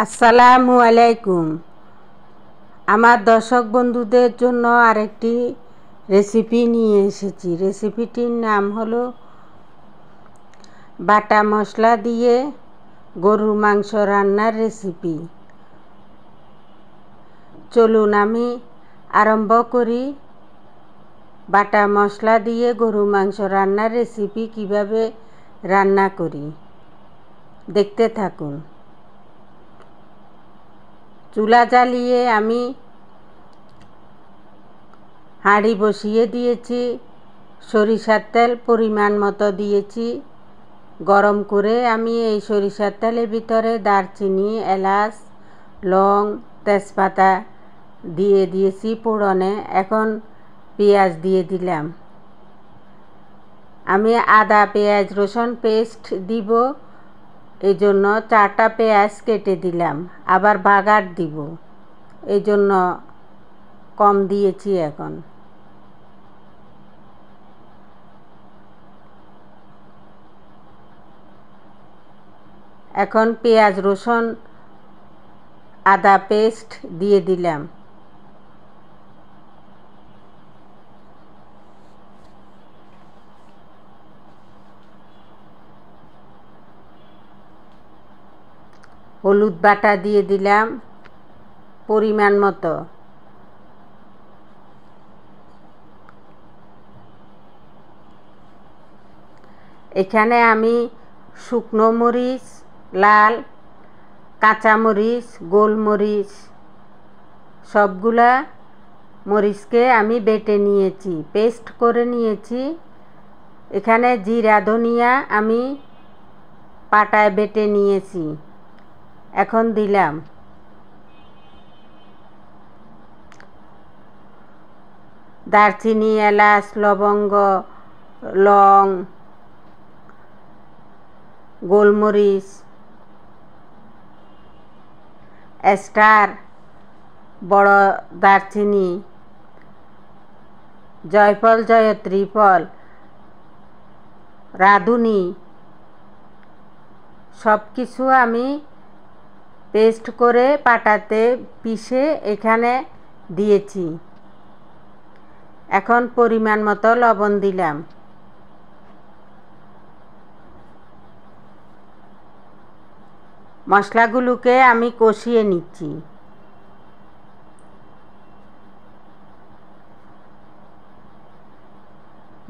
আসসালামু আলাইকুম। আমার দর্শক বন্ধুদের জন্য আরেকটি রেসিপি নিয়ে এসেছি। রেসিপিটির নাম হলো বাটা মশলা দিয়ে গরুর মাংস রান্নার রেসিপি। চলুন আমি আরম্ভ করি। বাটা মশলা দিয়ে গরুর মাংস রান্নার রেসিপি কিভাবে রান্না করি দেখতে থাকুন। চুলা জ্বালিয়ে আমি হাঁড়ি বসিয়ে দিয়েছি। সরিষার তেল পরিমাণ মতো দিয়েছি। গরম করে আমি এই সরিষার তেলের ভিতরে দারচিনি, এলাচ, লং, তেজপাতা দিয়ে দিয়েছি ফোড়নে। এখন পেঁয়াজ দিয়ে দিলাম। আমি আদা, পেঁয়াজ, রসুন পেস্ট দিব, এই জন্য 4টা পেঁয়াজ কেটে দিলাম। আবার বাগার দিব, এই জন্য কম দিয়েছি। এখন পেঁয়াজ, রসুন, আদা পেস্ট দিয়ে দিলাম। হলুদ বাটা দিয়ে দিলাম পরিমাণ মতো। এখানে আমি শুকনো মরিচ, লাল, কাঁচামরিচ, গোলমরিচ সবগুলা মরিচকে আমি বেটে নিয়েছি, পেস্ট করে নিয়েছি। এখানে জিরা, ধনিয়া আমি পাটায় বেটে নিয়েছি, এখন দিলাম। দারচিনি, এলাচ, লবঙ্গ, লং, গোলমরিচ, স্টার, বড় দারচিনি, জয়ফল, জয়ত্রী ফল, রাঁধুনি সব কিছু আমি পেস্ট করে পাটাতে পিষে এখানে দিয়েছি। এখন পরিমাণ মতো লবণ দিলাম। মশলাগুলোকে আমি কষিয়ে নিচ্ছি।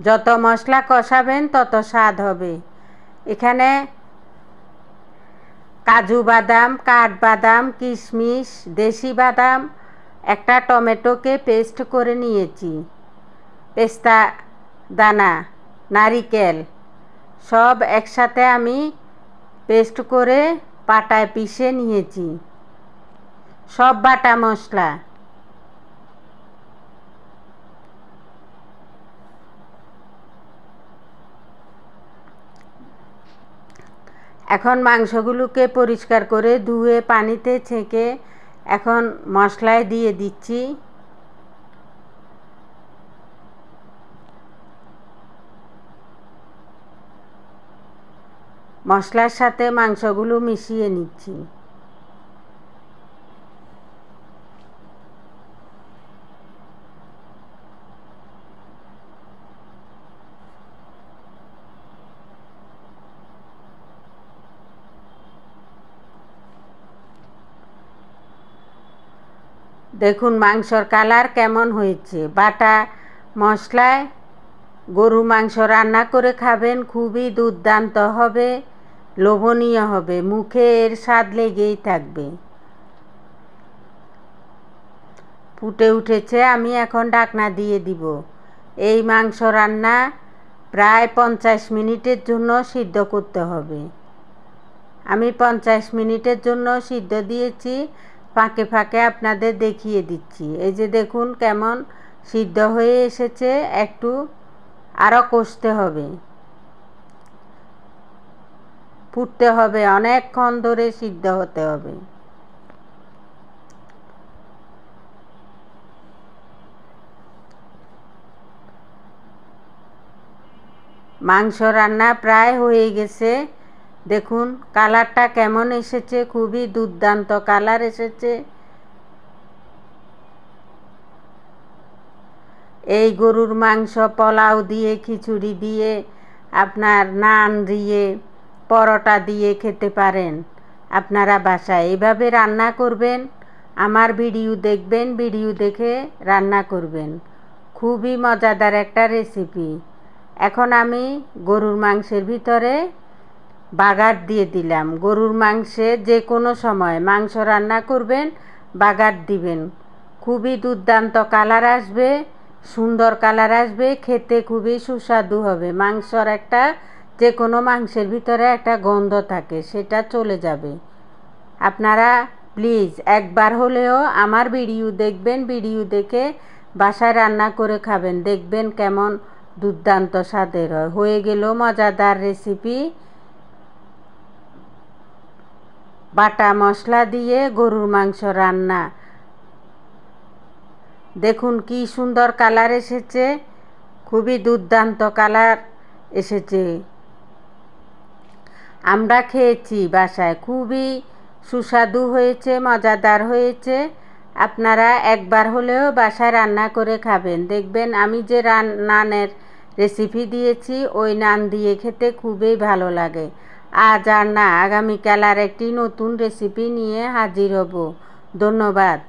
যত মশলা কষাবেন তত স্বাদ হবে। এখানে কাজু বাদাম, কাঠবাদাম, কিশমিশ, দেশি বাদাম, একটা টমেটোকে পেস্ট করে নিয়েছি, পেস্তা দানা, নারিকেল সব একসাথে আমি পেস্ট করে পাটায় পিষে নিয়েছি। সব বাটা মশলা। এখন মাংসগুলোকে পরিষ্কার করে ধুয়ে পানিতে ছেঁকে এখন মশলায় দিয়ে দিচ্ছি। মশলার সাথে মাংসগুলো মিশিয়ে নিচ্ছি। দেখুন মাংসর কালার কেমন হয়েছে। বাটা মশলায় গরু মাংস রান্না করে খাবেন, খুবই দুর্দান্ত হবে, লোভনীয় হবে, মুখে এর স্বাদ লেগেই থাকবে। ফুটে উঠেছে, আমি এখন ঢাকনা দিয়ে দিব। এই মাংস রান্না প্রায় 50 মিনিটের জন্য সিদ্ধ করতে হবে। আমি 50 মিনিটের জন্য সিদ্ধ দিয়েছি। ফাঁকে ফাঁকে আপনাদের দেখিয়ে দিচ্ছি। এই যে দেখুন কেমন সিদ্ধ হয়ে এসেছে। একটু আরও কষতে হবে, ফুটতে হবে, অনেকক্ষণ ধরে সিদ্ধ হতে হবে। মাংস রান্না প্রায় হয়ে গেছে। দেখুন কালারটা কেমন এসেছে, খুবই দুর্দান্ত কালার এসেছে। এই গরুর মাংস পোলাও দিয়ে, খিচুড়ি দিয়ে, আপনার নান দিয়ে, পরোটা দিয়ে খেতে পারেন। আপনারা বাসায় এইভাবে রান্না করবেন, আমার ভিডিও দেখবেন, ভিডিও দেখে রান্না করবেন। খুবই মজাদার একটা রেসিপি। এখন আমি গরুর মাংসের ভিতরে বাগার দিয়ে দিলাম। গরুর মাংসে যে কোনো সময় মাংস রান্না করবেন, বাগার দিবেন। খুবই দুর্দান্ত কালার আসবে, সুন্দর কালার আসবে, খেতে খুবই সুস্বাদু হবে। মাংসর একটা, যে কোনো মাংসের ভিতরে একটা গন্ধ থাকে, সেটা চলে যাবে। আপনারা প্লিজ একবার হলেও আমার ভিডিও দেখবেন, ভিডিও দেখে বাসায় রান্না করে খাবেন, দেখবেন কেমন দুর্দান্ত স্বাদের হয়। হয়ে গেল মজাদার রেসিপি, বাটা মশলা দিয়ে গরুর মাংস রান্না। দেখুন কি সুন্দর কালার এসেছে, খুবই দুর্দান্ত কালার এসেছে। আমরা খেয়েছি বাসায়, খুবই সুস্বাদু হয়েছে, মজাদার হয়েছে। আপনারা একবার হলেও বাসায় রান্না করে খাবেন, দেখবেন আমি যে নানের রেসিপি দিয়েছি ওই নান দিয়ে খেতে খুবই ভালো লাগে। আজ আর না, আগামীকাল আর একটি নতুন রেসিপি নিয়ে হাজির হব। ধন্যবাদ।